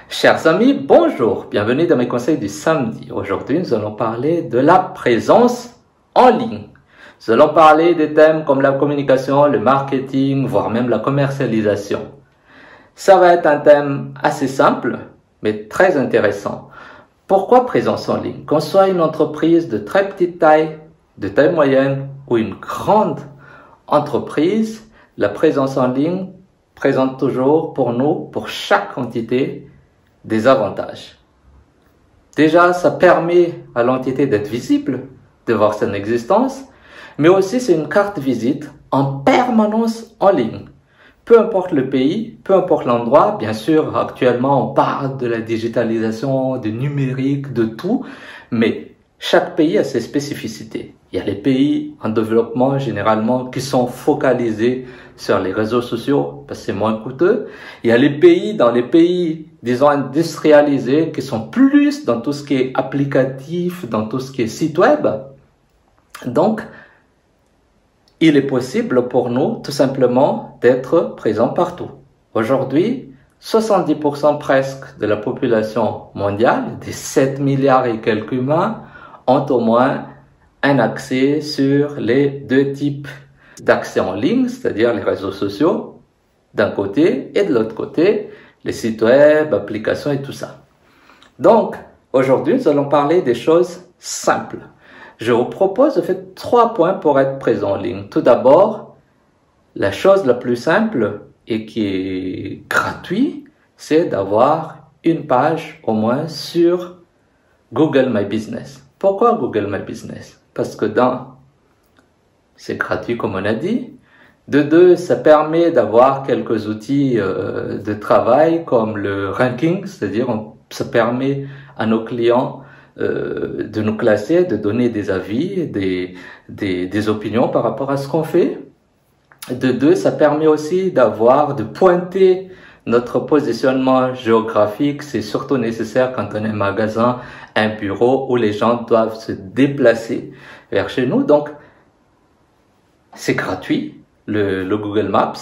Chers amis, bonjour, bienvenue dans mes conseils du samedi. Aujourd'hui, nous allons parler de la présence en ligne. Nous allons parler des thèmes comme la communication, le marketing, voire même la commercialisation. Ça va être un thème assez simple, mais très intéressant. Pourquoi présence en ligne? Qu'on soit une entreprise de très petite taille, de taille moyenne ou une grande entreprise, la présence en ligne présente toujours pour nous, pour chaque entité, des avantages. Déjà, ça permet à l'entité d'être visible, de voir son existence, mais aussi c'est une carte visite en permanence en ligne. Peu importe le pays, peu importe l'endroit, bien sûr, actuellement on parle de la digitalisation, du numérique, de tout, mais chaque pays a ses spécificités. Il y a les pays en développement généralement qui sont focalisés sur les réseaux sociaux parce que c'est moins coûteux. Il y a dans les pays, disons, industrialisés qui sont plus dans tout ce qui est applicatif, dans tout ce qui est site web. Donc, il est possible pour nous tout simplement d'être présents partout. Aujourd'hui, 70% presque de la population mondiale, des 7 milliards et quelques humains, ont au moins un accès sur les deux types d'accès en ligne, c'est-à-dire les réseaux sociaux d'un côté et de l'autre côté, les sites web, applications et tout ça. Donc, aujourd'hui, nous allons parler des choses simples. Je vous propose de faire 3 points pour être présent en ligne. Tout d'abord, la chose la plus simple et qui est gratuite, c'est d'avoir une page au moins sur Google My Business. Pourquoi Google My Business? Parce que c'est gratuit comme on a dit. De deux, ça permet d'avoir quelques outils de travail comme le ranking, c'est-à-dire ça permet à nos clients de nous classer, de donner des avis, des opinions par rapport à ce qu'on fait. De deux, ça permet aussi de pointer notre positionnement géographique. C'est surtout nécessaire quand on est un magasin, un bureau où les gens doivent se déplacer vers chez nous. Donc, c'est gratuit, le Google Maps,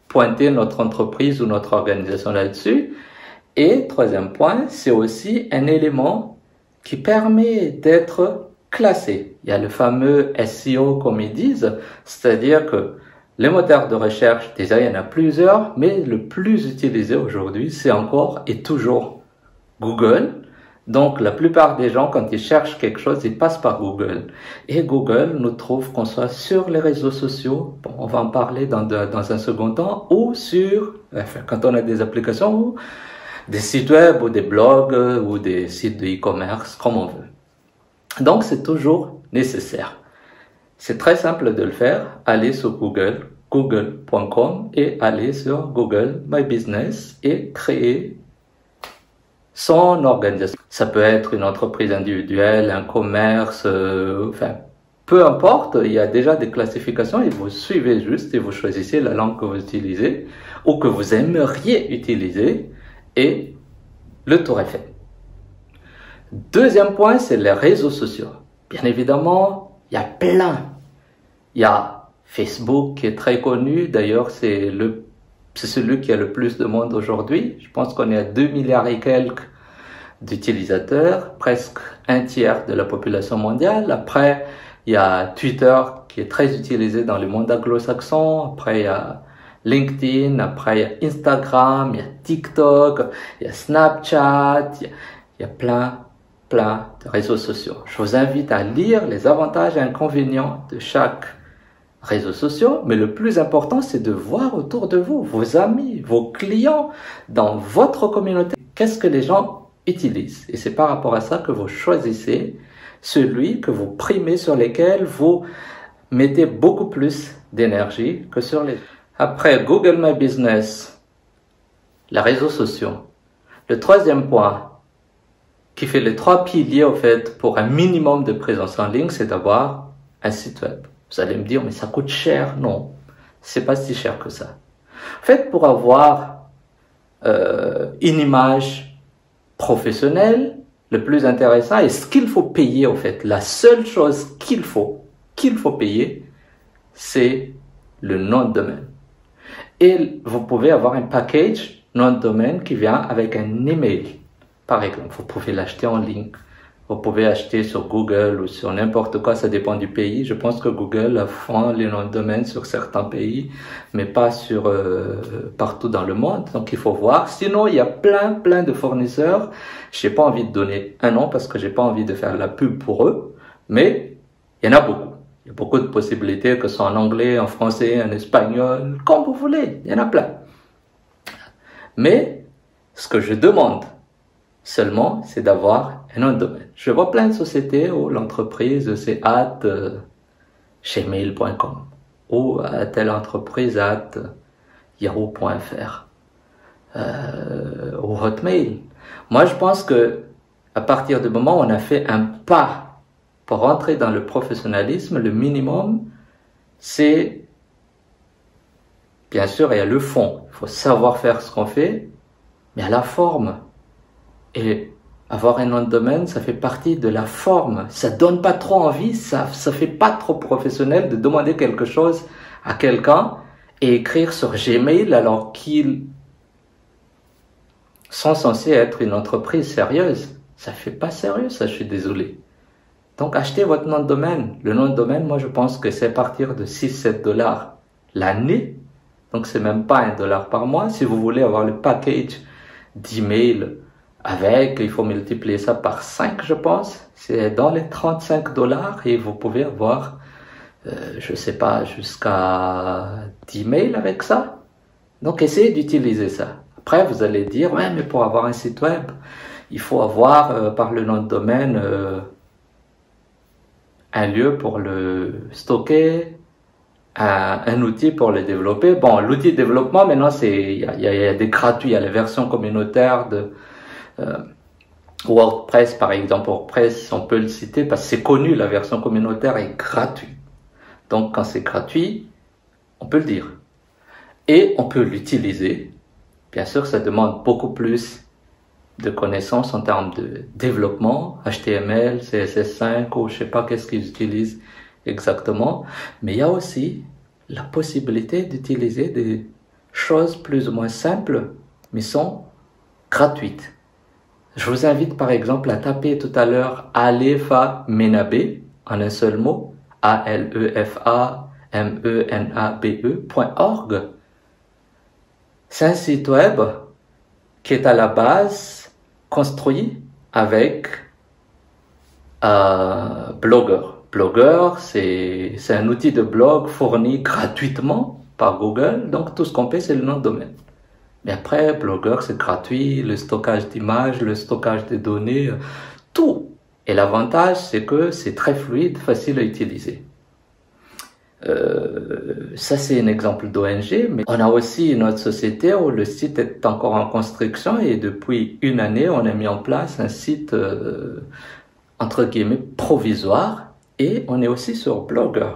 pointer notre entreprise ou notre organisation là-dessus. Et troisième point, c'est aussi un élément qui permet d'être classé. Il y a le fameux SEO comme ils disent, c'est-à-dire que les moteurs de recherche, déjà il y en a plusieurs, mais le plus utilisé aujourd'hui, c'est encore et toujours Google. Donc la plupart des gens, quand ils cherchent quelque chose, ils passent par Google. Et Google nous trouve qu'on soit sur les réseaux sociaux, bon, on va en parler dans un second temps, ou quand on a des applications, ou des sites web, ou des blogs, ou des sites de e-commerce, comme on veut. Donc c'est toujours nécessaire. C'est très simple de le faire. Allez sur Google, google.com et allez sur Google My Business et créer son organisation. Ça peut être une entreprise individuelle, un commerce, peu importe. Il y a déjà des classifications et vous suivez juste et vous choisissez la langue que vous utilisez ou que vous aimeriez utiliser et le tour est fait. Deuxième point, c'est les réseaux sociaux. Bien évidemment, il y a plein. Il y a Facebook qui est très connu. D'ailleurs, c'est celui qui a le plus de monde aujourd'hui. Je pense qu'on est à 2 milliards et quelques d'utilisateurs, presque un tiers de la population mondiale. Après, il y a Twitter qui est très utilisé dans le monde anglo-saxon. Après, il y a LinkedIn. Après, il y a Instagram, il y a TikTok, il y a Snapchat. Il y a plein de réseaux sociaux. Je vous invite à lire les avantages et inconvénients de chaque réseau social, mais le plus important, c'est de voir autour de vous, vos amis, vos clients, dans votre communauté, qu'est-ce que les gens utilisent. Et c'est par rapport à ça que vous choisissez celui que vous primez, sur lesquels vous mettez beaucoup plus d'énergie que sur les autres. Après Google My Business, les réseaux sociaux. Le troisième point, qui fait les 3 piliers, au fait, pour un minimum de présence en ligne, c'est d'avoir un site web. Vous allez me dire, mais ça coûte cher. Non, c'est pas si cher que ça. En fait, pour avoir une image professionnelle, le plus intéressant et ce qu'il faut payer, au fait, la seule chose qu'il faut payer, c'est le nom de domaine. Et vous pouvez avoir un package nom de domaine qui vient avec un email. Par exemple, vous pouvez l'acheter en ligne. Vous pouvez acheter sur Google ou sur n'importe quoi, ça dépend du pays. Je pense que Google vend les noms de domaine sur certains pays, mais pas sur partout dans le monde. Donc il faut voir. Sinon, il y a plein de fournisseurs. J'ai pas envie de donner un nom parce que j'ai pas envie de faire la pub pour eux, mais il y en a beaucoup. Il y a beaucoup de possibilités, que ce soit en anglais, en français, en espagnol, comme vous voulez. Il y en a plein. Mais ce que je demande seulement, c'est d'avoir un nom de domaine. Je vois plein de sociétés où l'entreprise c'est @gmail.com ou à telle entreprise @yahoo.fr ou Hotmail. Moi, je pense que à partir du moment où on a fait un pas pour rentrer dans le professionnalisme, le minimum, c'est bien sûr, il y a le fond. Il faut savoir faire ce qu'on fait, mais il y a la forme. Et avoir un nom de domaine, ça fait partie de la forme. Ça donne pas trop envie, ça fait pas trop professionnel de demander quelque chose à quelqu'un et écrire sur Gmail alors qu'ils sont censés être une entreprise sérieuse. Ça fait pas sérieux, ça, je suis désolé. Donc, achetez votre nom de domaine. Le nom de domaine, moi, je pense que c'est à partir de 6-7 dollars l'année. Donc, c'est même pas $1 par mois. Si vous voulez avoir le package d'email avec, il faut multiplier ça par 5, je pense. C'est dans les 35 dollars et vous pouvez avoir, je sais pas, jusqu'à 10 mails avec ça. Donc, essayez d'utiliser ça. Après, vous allez dire, ouais, mais pour avoir un site web, il faut avoir, par le nom de domaine, un lieu pour le stocker, un outil pour le développer. Bon, l'outil de développement, maintenant, il y a des gratuits, il y a les versions communautaires de WordPress, par exemple. WordPress, on peut le citer parce que c'est connu, la version communautaire est gratuite. Donc, quand c'est gratuit, on peut le dire. Et on peut l'utiliser. Bien sûr, ça demande beaucoup plus de connaissances en termes de développement, HTML, CSS5 ou je sais pas qu'est-ce qu'ils utilisent exactement. Mais il y a aussi la possibilité d'utiliser des choses plus ou moins simples, mais sont gratuites. Je vous invite par exemple à taper tout à l'heure Alefa Menabe en un seul mot, ALEFAMENABE.org. C'est un site web qui est à la base construit avec Blogger. Blogger, c'est un outil de blog fourni gratuitement par Google, donc tout ce qu'on paie, c'est le nom de domaine. Mais après, Blogger, c'est gratuit, le stockage d'images, le stockage des données, tout. Et l'avantage, c'est que c'est très fluide, facile à utiliser. Ça, c'est un exemple d'ONG, mais on a aussi une autre société où le site est encore en construction et depuis une année, on a mis en place un site, entre guillemets, provisoire et on est aussi sur Blogger.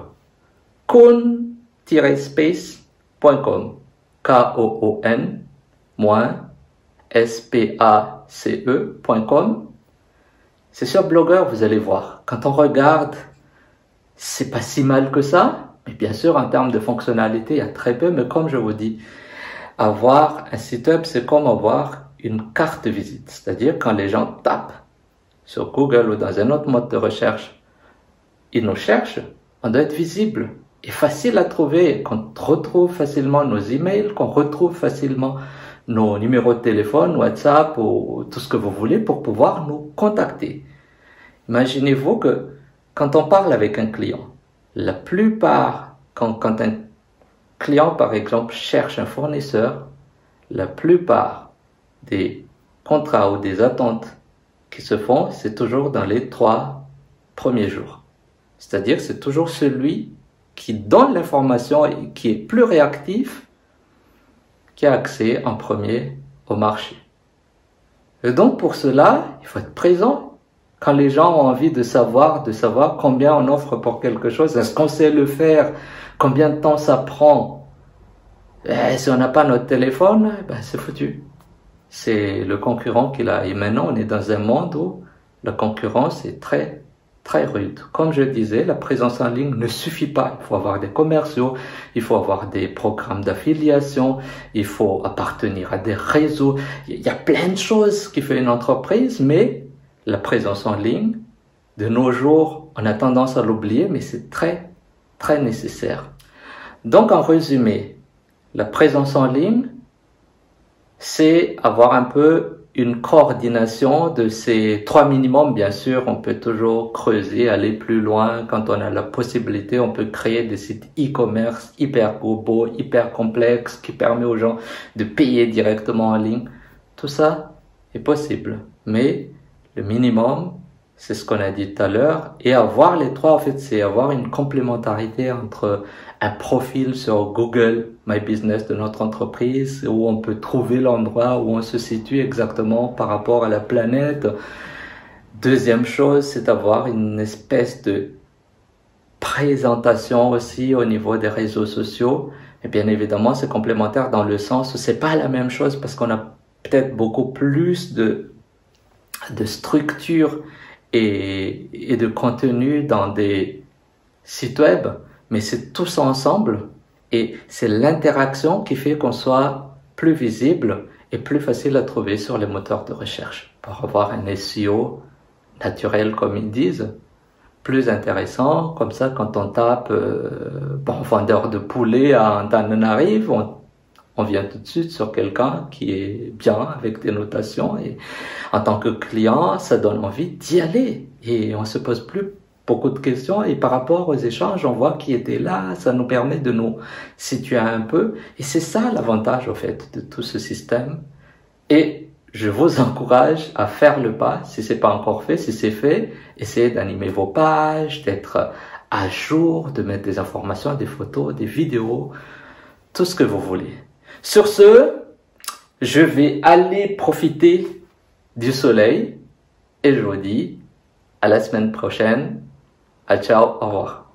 Koon-space.com Koon-space.com. C'est sur Blogger, vous allez voir. Quand on regarde, c'est pas si mal que ça. Mais bien sûr, en termes de fonctionnalité, il y a très peu. Mais comme je vous dis, avoir un site web, c'est comme avoir une carte de visite. C'est-à-dire quand les gens tapent sur Google ou dans un autre mode de recherche, ils nous cherchent, on doit être visible et facile à trouver, qu'on retrouve facilement nos emails, qu'on retrouve facilement nos numéros de téléphone, WhatsApp ou tout ce que vous voulez pour pouvoir nous contacter. Imaginez-vous que quand on parle avec un client, la plupart, quand un client par exemple cherche un fournisseur, la plupart des contrats ou des attentes qui se font, c'est toujours dans les 3 premiers jours. C'est-à-dire c'est toujours celui qui donne l'information et qui est plus réactif qui a accès en premier au marché. Et donc pour cela, il faut être présent. Quand les gens ont envie de savoir combien on offre pour quelque chose, est-ce qu'on sait le faire, combien de temps ça prend, si on n'a pas notre téléphone, c'est foutu. C'est le concurrent qui l'a. Et maintenant, on est dans un monde où la concurrence est très très rude. Comme je disais, la présence en ligne ne suffit pas. Il faut avoir des commerciaux, il faut avoir des programmes d'affiliation, il faut appartenir à des réseaux. Il y a plein de choses qui fait une entreprise, mais la présence en ligne, de nos jours, on a tendance à l'oublier, mais c'est très, très nécessaire. Donc, en résumé, la présence en ligne, c'est avoir un peu une coordination de ces trois minimums. Bien sûr, on peut toujours creuser, aller plus loin. Quand on a la possibilité, on peut créer des sites e-commerce hyper beaux, hyper complexes, qui permet aux gens de payer directement en ligne. Tout ça est possible. Mais le minimum, c'est ce qu'on a dit tout à l'heure. Et avoir les trois, en fait, c'est avoir une complémentarité entre un profil sur Google My Business de notre entreprise, où on peut trouver l'endroit où on se situe exactement par rapport à la planète. Deuxième chose, c'est d'avoir une espèce de présentation aussi au niveau des réseaux sociaux. Et bien évidemment, c'est complémentaire dans le sens où c'est pas la même chose, parce qu'on a peut-être beaucoup plus de structure et de contenu dans des sites web, mais c'est tout ça ensemble et c'est l'interaction qui fait qu'on soit plus visible et plus facile à trouver sur les moteurs de recherche pour avoir un SEO naturel, comme ils disent, plus intéressant. Comme ça, quand on tape vendeur de poulet à Antananarive, on vient tout de suite sur quelqu'un qui est bien avec des notations, et en tant que client, ça donne envie d'y aller et on se pose plus beaucoup de questions, et par rapport aux échanges, on voit qui était là, ça nous permet de nous situer un peu, et c'est ça l'avantage au fait de tout ce système. Et je vous encourage à faire le pas, si c'est pas encore fait. Si c'est fait, essayez d'animer vos pages, d'être à jour, de mettre des informations, des photos, des vidéos, tout ce que vous voulez. Sur ce, je vais aller profiter du soleil et je vous dis à la semaine prochaine. Ciao, au revoir.